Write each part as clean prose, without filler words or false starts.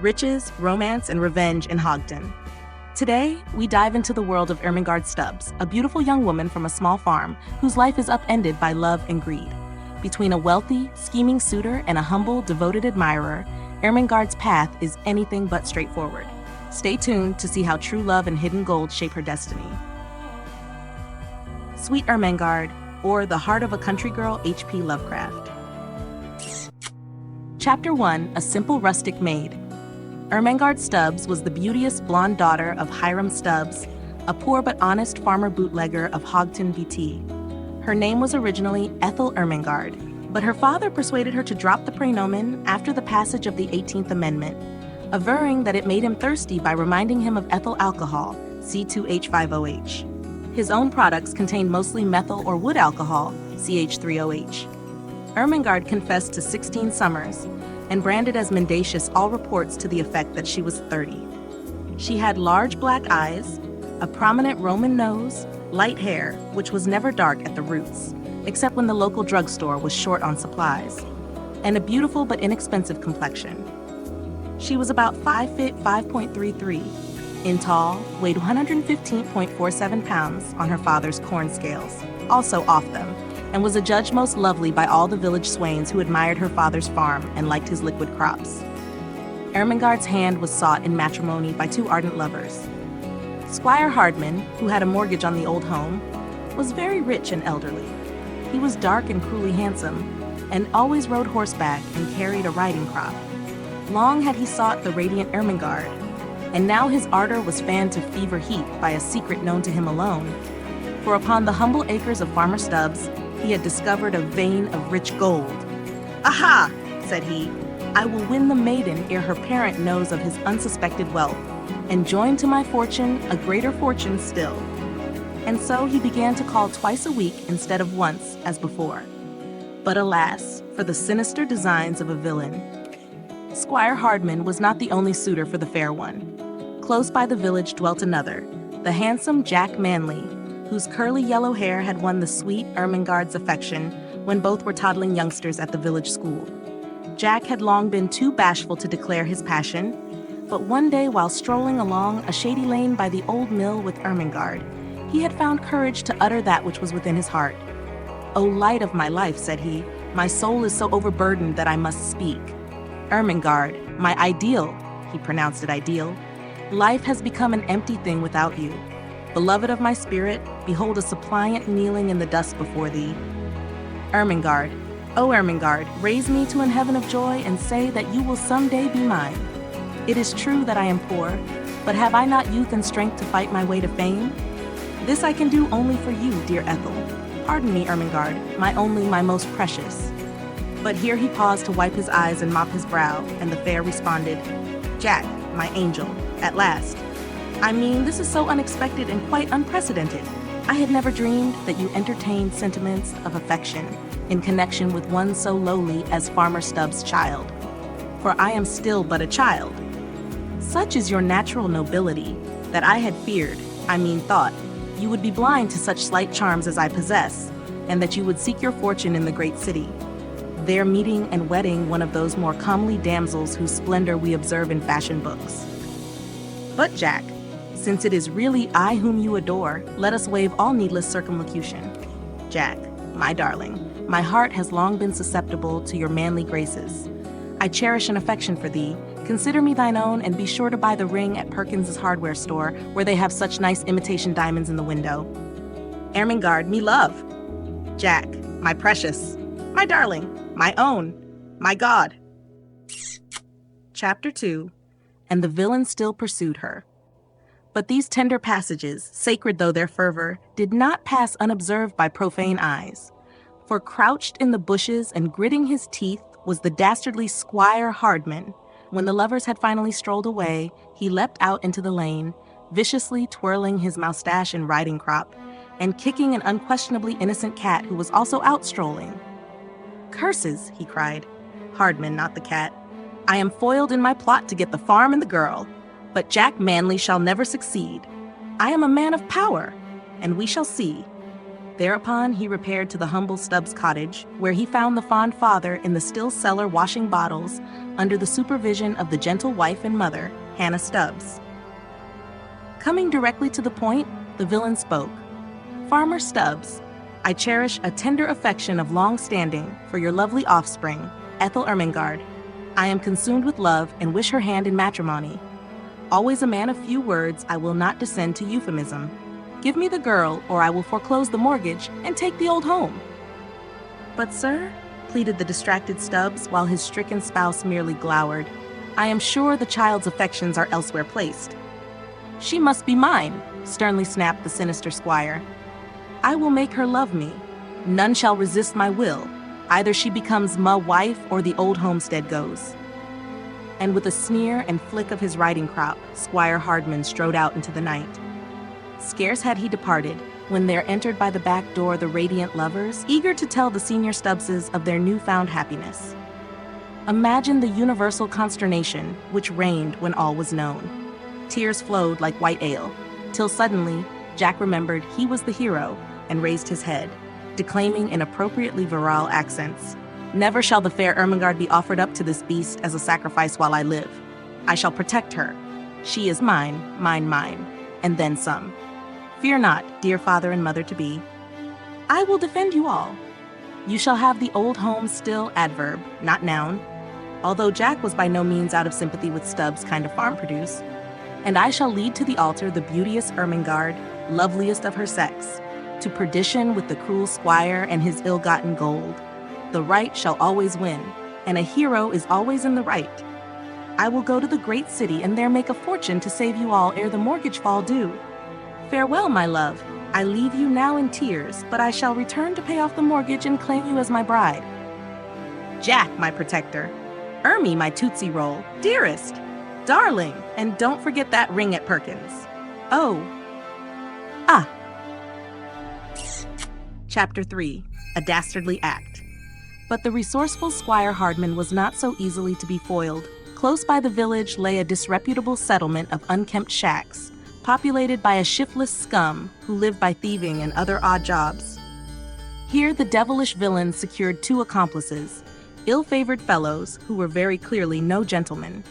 riches, romance, and revenge in Hogton. Today, we dive into the world of Ermengarde Stubbs, a beautiful young woman from a small farm whose life is upended by love and greed. Between a wealthy, scheming suitor and a humble, devoted admirer, Ermengarde's path is anything but straightforward. Stay tuned to see how true love and hidden gold shape her destiny. Sweet Ermengarde, or The Heart of a Country Girl, H.P. Lovecraft. Chapter 1, A Simple Rustic Maid. Ermengarde Stubbs was the beauteous blonde daughter of Hiram Stubbs, a poor but honest farmer bootlegger of Hogton, VT. Her name was originally Ethel Ermengarde, but her father persuaded her to drop the praenomen after the passage of the 18th Amendment, averring that it made him thirsty by reminding him of ethyl alcohol, C2H5OH. His own products contained mostly methyl or wood alcohol, CH3OH. Ermengarde confessed to 16 summers, and branded as mendacious all reports to the effect that she was 30. She had large black eyes, a prominent Roman nose, light hair, which was never dark at the roots, except when the local drugstore was short on supplies, and a beautiful but inexpensive complexion. She was about 5 feet 5.33, in tall, weighed 115.47 pounds on her father's corn scales, also off them, and was adjudged most lovely by all the village swains who admired her father's farm and liked his liquid crops. Ermengarde's hand was sought in matrimony by two ardent lovers. Squire Hardman, who had a mortgage on the old home, was very rich and elderly. He was dark and cruelly handsome, and always rode horseback and carried a riding crop. Long had he sought the radiant Ermengarde, and now his ardor was fanned to fever heat by a secret known to him alone. For upon the humble acres of Farmer Stubbs, he had discovered a vein of rich gold. "Aha!" said he, "I will win the maiden ere her parent knows of his unsuspected wealth, and join to my fortune a greater fortune still." And so he began to call twice a week instead of once, as before. But alas, for the sinister designs of a villain. Squire Hardman was not the only suitor for the fair one. Close by the village dwelt another, the handsome Jack Manley, whose curly yellow hair had won the sweet Ermengarde's affection when both were toddling youngsters at the village school. Jack had long been too bashful to declare his passion, but one day while strolling along a shady lane by the old mill with Ermengarde, he had found courage to utter that which was within his heart. "O light of my life," said he, "my soul is so overburdened that I must speak. Ermengarde, my ideal," he pronounced it ideal, "life has become an empty thing without you. Beloved of my spirit, behold a suppliant kneeling in the dust before thee. Ermengarde, O Ermengarde, raise me to an heaven of joy and say that you will someday be mine. It is true that I am poor, but have I not youth and strength to fight my way to fame? This I can do only for you, dear Ethel. Pardon me, Ermengarde, my only, my most precious." But here he paused to wipe his eyes and mop his brow, and the fair responded, "Jack, my angel, at last. I mean, this is so unexpected and quite unprecedented. I had never dreamed that you entertained sentiments of affection in connection with one so lowly as Farmer Stubbs' child. For I am still but a child. Such is your natural nobility that I had feared, thought, you would be blind to such slight charms as I possess, and that you would seek your fortune in the great city, there meeting and wedding one of those more comely damsels whose splendor we observe in fashion books. But Jack, since it is really I whom you adore, let us waive all needless circumlocution. Jack, my darling, my heart has long been susceptible to your manly graces. I cherish an affection for thee. Consider me thine own, and be sure to buy the ring at Perkins's hardware store, where they have such nice imitation diamonds in the window. Ermengarde, me love. Jack, my precious, my darling, my own, my God. Chapter 2, And the villain still pursued her. But these tender passages, sacred though their fervor, did not pass unobserved by profane eyes. For crouched in the bushes and gritting his teeth was the dastardly Squire Hardman. When the lovers had finally strolled away, he leapt out into the lane, viciously twirling his moustache and riding crop, and kicking an unquestionably innocent cat who was also out strolling. "Curses," he cried. Hardman, not the cat. "I am foiled in my plot to get the farm and the girl. But Jack Manley shall never succeed. I am a man of power, and we shall see." Thereupon he repaired to the humble Stubbs cottage, where he found the fond father in the still cellar washing bottles under the supervision of the gentle wife and mother, Hannah Stubbs. Coming directly to the point, the villain spoke. "Farmer Stubbs, I cherish a tender affection of long standing for your lovely offspring, Ethel Ermengarde. I am consumed with love and wish her hand in matrimony. Always a man of few words, I will not descend to euphemism. Give me the girl, or I will foreclose the mortgage and take the old home." "But sir," pleaded the distracted Stubbs while his stricken spouse merely glowered, "I am sure the child's affections are elsewhere placed." "She must be mine," sternly snapped the sinister squire. "I will make her love me. None shall resist my will. Either she becomes my wife or the old homestead goes." And with a sneer and flick of his riding crop, Squire Hardman strode out into the night. Scarce had he departed, when there entered by the back door the radiant lovers, eager to tell the senior Stubbses of their newfound happiness. Imagine the universal consternation which reigned when all was known. Tears flowed like white ale, till suddenly Jack remembered he was the hero and raised his head, declaiming in appropriately virile accents, "Never shall the fair Ermengarde be offered up to this beast as a sacrifice while I live. I shall protect her. She is mine, mine, mine, and then some. Fear not, dear father and mother-to-be. I will defend you all. You shall have the old home still adverb, not noun," although Jack was by no means out of sympathy with Stubbs' kind of farm produce. "And I shall lead to the altar the beauteous Ermengarde, loveliest of her sex, to perdition with the cruel squire and his ill-gotten gold. The right shall always win, and a hero is always in the right. I will go to the great city and there make a fortune to save you all ere the mortgage fall due. Farewell, my love. I leave you now in tears, but I shall return to pay off the mortgage and claim you as my bride. Jack, my protector. Ermy, my Tootsie Roll. Dearest. Darling. And don't forget that ring at Perkins. Oh. Ah. Chapter 3. A Dastardly Act. But the resourceful Squire Hardman was not so easily to be foiled. Close by the village lay a disreputable settlement of unkempt shacks, populated by a shiftless scum who lived by thieving and other odd jobs. Here the devilish villain secured 2 accomplices, ill-favored fellows who were very clearly no gentlemen.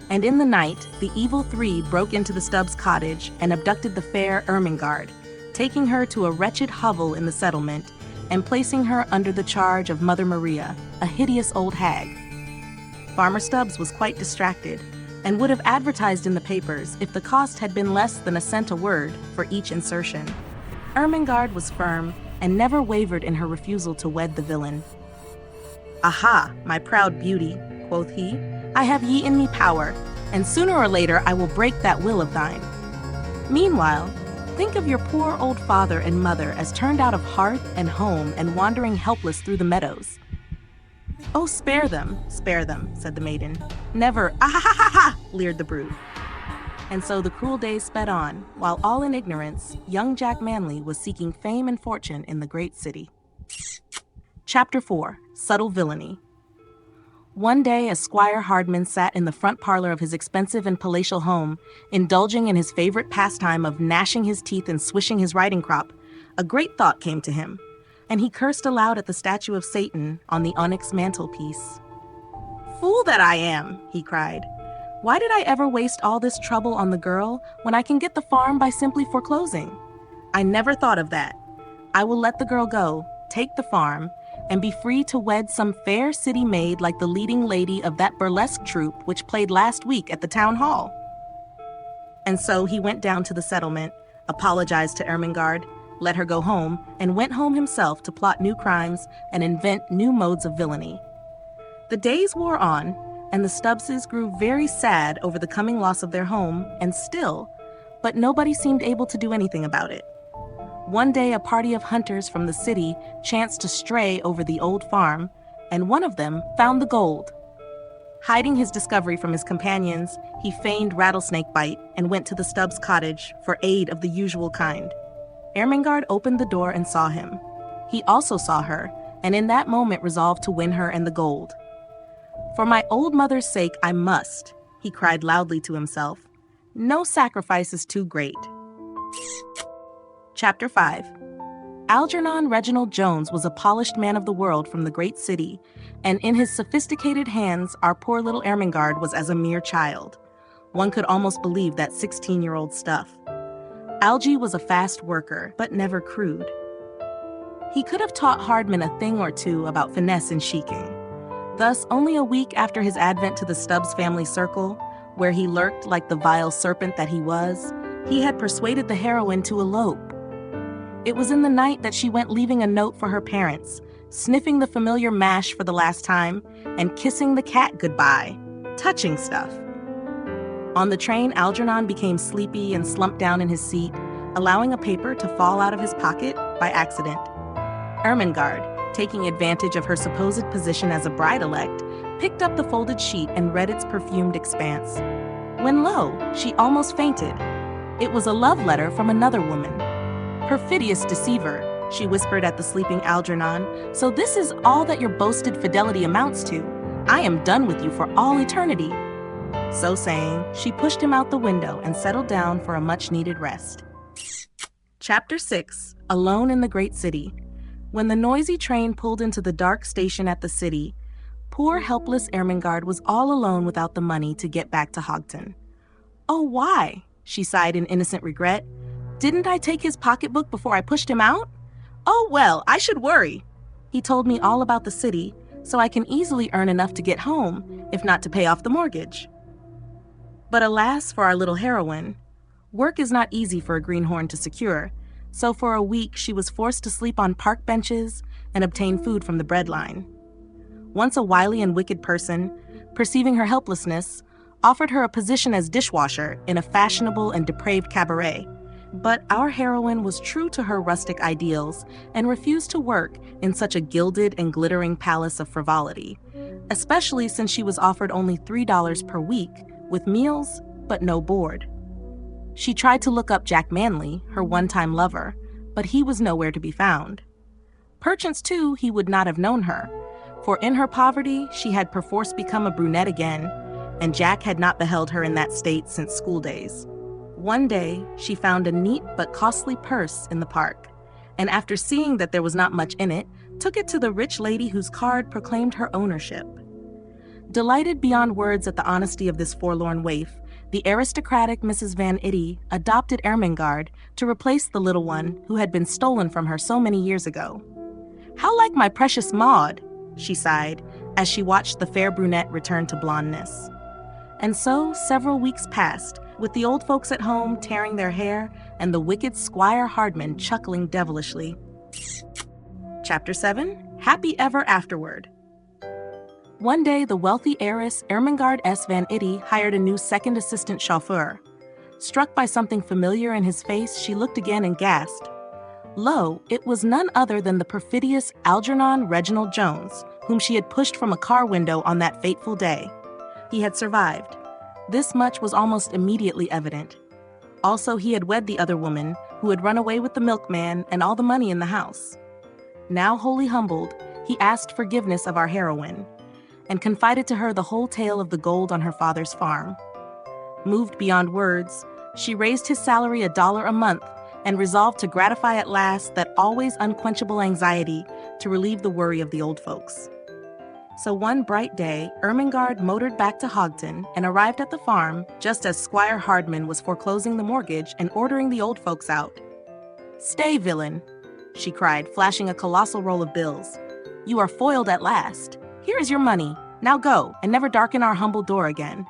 And in the night, the evil 3 broke into the Stubbs cottage and abducted the fair Ermengarde, taking her to a wretched hovel in the settlement and placing her under the charge of Mother Maria, a hideous old hag. Farmer Stubbs was quite distracted, and would have advertised in the papers if the cost had been less than a cent a word for each insertion. Ermengarde was firm and never wavered in her refusal to wed the villain. "Aha, my proud beauty," quoth he, "I have ye in me power, and sooner or later I will break that will of thine. Meanwhile, think of your poor old father and mother as turned out of hearth and home and wandering helpless through the meadows." "Oh, spare them, said the maiden. "Never, ah-ha-ha-ha-ha," leered the brute. And so the cruel days sped on, while all in ignorance, young Jack Manley was seeking fame and fortune in the great city. Chapter 4. Subtle Villainy. One day, as Squire Hardman sat in the front parlor of his expensive and palatial home, indulging in his favorite pastime of gnashing his teeth and swishing his riding crop, a great thought came to him, and he cursed aloud at the statue of Satan on the onyx mantelpiece. "Fool that I am," he cried. "Why did I ever waste all this trouble on the girl when I can get the farm by simply foreclosing? I never thought of that. I will let the girl go, take the farm, and be free to wed some fair city maid like the leading lady of that burlesque troupe which played last week at the town hall." And so he went down to the settlement, apologized to Ermengarde, let her go home, and went home himself to plot new crimes and invent new modes of villainy. The days wore on, and the Stubbses grew very sad over the coming loss of their home, and still, but nobody seemed able to do anything about it. One day a party of hunters from the city chanced to stray over the old farm, and one of them found the gold. Hiding his discovery from his companions, he feigned rattlesnake bite and went to the Stubbs cottage for aid of the usual kind. Ermengarde opened the door and saw him. He also saw her, and in that moment resolved to win her and the gold. "For my old mother's sake, I must," he cried loudly to himself. "No sacrifice is too great." Chapter 5. Algernon Reginald Jones was a polished man of the world from the great city, and in his sophisticated hands, our poor little Ermengarde was as a mere child. One could almost believe that 16-year-old stuff. Algie was a fast worker, but never crude. He could have taught Hardman a thing or two about finesse and chiking. Thus, only a week after his advent to the Stubbs family circle, where he lurked like the vile serpent that he was, he had persuaded the heroine to elope. It was in the night that she went, leaving a note for her parents, sniffing the familiar mash for the last time, and kissing the cat goodbye. Touching stuff. On the train, Algernon became sleepy and slumped down in his seat, allowing a paper to fall out of his pocket by accident. Ermengarde, taking advantage of her supposed position as a bride-elect, picked up the folded sheet and read its perfumed expanse. When lo, she almost fainted. It was a love letter from another woman. "Perfidious deceiver," she whispered at the sleeping Algernon, "so this is all that your boasted fidelity amounts to. I am done with you for all eternity." So saying, she pushed him out the window and settled down for a much-needed rest. Chapter 6. Alone in the Great City. When the noisy train pulled into the dark station at the city, poor helpless Ermengarde was all alone without the money to get back to Hogton. "Oh, why?" she sighed in innocent regret. "Didn't I take his pocketbook before I pushed him out? Oh, well, I should worry. He told me all about the city, so I can easily earn enough to get home, if not to pay off the mortgage." But alas for our little heroine. Work is not easy for a greenhorn to secure, so for a week she was forced to sleep on park benches and obtain food from the breadline. Once a wily and wicked person, perceiving her helplessness, offered her a position as dishwasher in a fashionable and depraved cabaret. But our heroine was true to her rustic ideals and refused to work in such a gilded and glittering palace of frivolity, especially since she was offered only $3 per week, with meals, but no board. She tried to look up Jack Manley, her one-time lover, but he was nowhere to be found. Perchance, too, he would not have known her, for in her poverty she had perforce become a brunette again, and Jack had not beheld her in that state since school days. One day, she found a neat but costly purse in the park, and after seeing that there was not much in it, took it to the rich lady whose card proclaimed her ownership. Delighted beyond words at the honesty of this forlorn waif, the aristocratic Mrs. Van Itty adopted Ermengarde to replace the little one who had been stolen from her so many years ago. "How like my precious Maud," she sighed, as she watched the fair brunette return to blondness. And so several weeks passed, with the old folks at home tearing their hair and the wicked Squire Hardman chuckling devilishly. Chapter 7. Happy Ever Afterward. One day, the wealthy heiress Ermengarde S. Van Itty hired a new second assistant chauffeur. Struck by something familiar in his face, she looked again and gasped. Lo, it was none other than the perfidious Algernon Reginald Jones, whom she had pushed from a car window on that fateful day. He had survived. This much was almost immediately evident. Also, he had wed the other woman, who had run away with the milkman and all the money in the house. Now wholly humbled, he asked forgiveness of our heroine, and confided to her the whole tale of the gold on her father's farm. Moved beyond words, she raised his salary $1 a month and resolved to gratify at last that always unquenchable anxiety to relieve the worry of the old folks. So one bright day, Ermengarde motored back to Hogton and arrived at the farm just as Squire Hardman was foreclosing the mortgage and ordering the old folks out. "Stay, villain," she cried, flashing a colossal roll of bills. "You are foiled at last. Here is your money. Now go, and never darken our humble door again."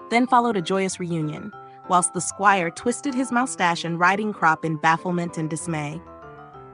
Then followed a joyous reunion, whilst the squire twisted his moustache and riding crop in bafflement and dismay.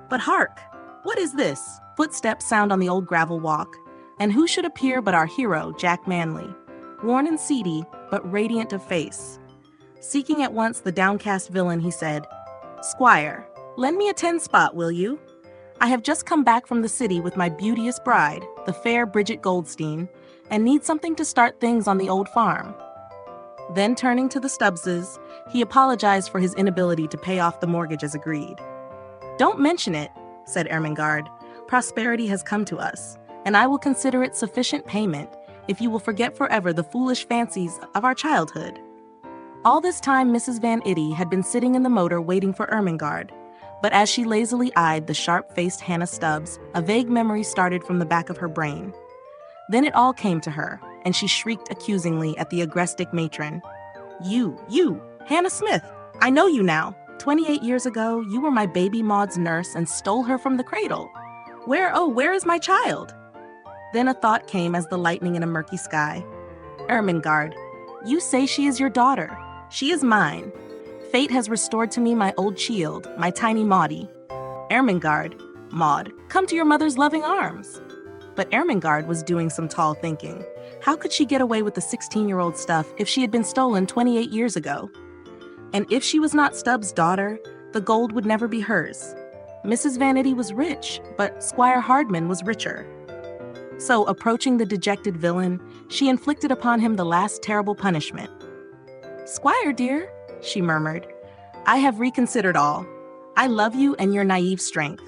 But hark! What is this? Footsteps sound on the old gravel walk, and who should appear but our hero, Jack Manley, worn and seedy, but radiant of face. Seeking at once the downcast villain, he said, "Squire, lend me a 10-spot, will you? I have just come back from the city with my beauteous bride, the fair Bridget Goldstein, and need something to start things on the old farm." Then turning to the Stubbses, he apologized for his inability to pay off the mortgage as agreed. "Don't mention it," said Ermengarde. "Prosperity has come to us, and I will consider it sufficient payment if you will forget forever the foolish fancies of our childhood." All this time Mrs. Van Itty had been sitting in the motor waiting for Ermengarde, But as she lazily eyed the sharp-faced Hannah Stubbs, a vague memory started from the back of her brain. Then it all came to her, and she shrieked accusingly at the agrestic matron. You, Hannah Smith, I know you now. 28 years ago, you were my baby Maud's nurse and stole her from the cradle. Where is my child? Then a thought came as the lightning in a murky sky. Ermengarde, you say she is your daughter. She is mine. Fate has restored to me my old shield, my tiny Maudie. Ermengarde, Maud, come to your mother's loving arms. But Ermengarde was doing some tall thinking. How could she get away with the 16-year-old stuff if she had been stolen 28 years ago? And if she was not Stubbs' daughter, the gold would never be hers. Mrs. Vanity was rich, but Squire Hardman was richer. So, approaching the dejected villain, she inflicted upon him the last terrible punishment. "Squire, dear," she murmured, "I have reconsidered all. I love you and your naive strength.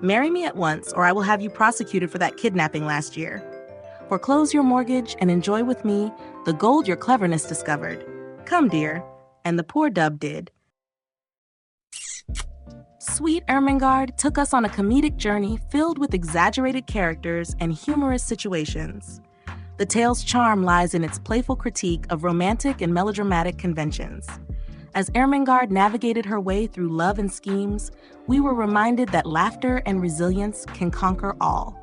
Marry me at once, or I will have you prosecuted for that kidnapping last year. Foreclose your mortgage and enjoy with me the gold your cleverness discovered. Come, dear." And the poor dub did. Sweet Ermengarde took us on a comedic journey filled with exaggerated characters and humorous situations. The tale's charm lies in its playful critique of romantic and melodramatic conventions. As Ermengarde navigated her way through love and schemes, we were reminded that laughter and resilience can conquer all.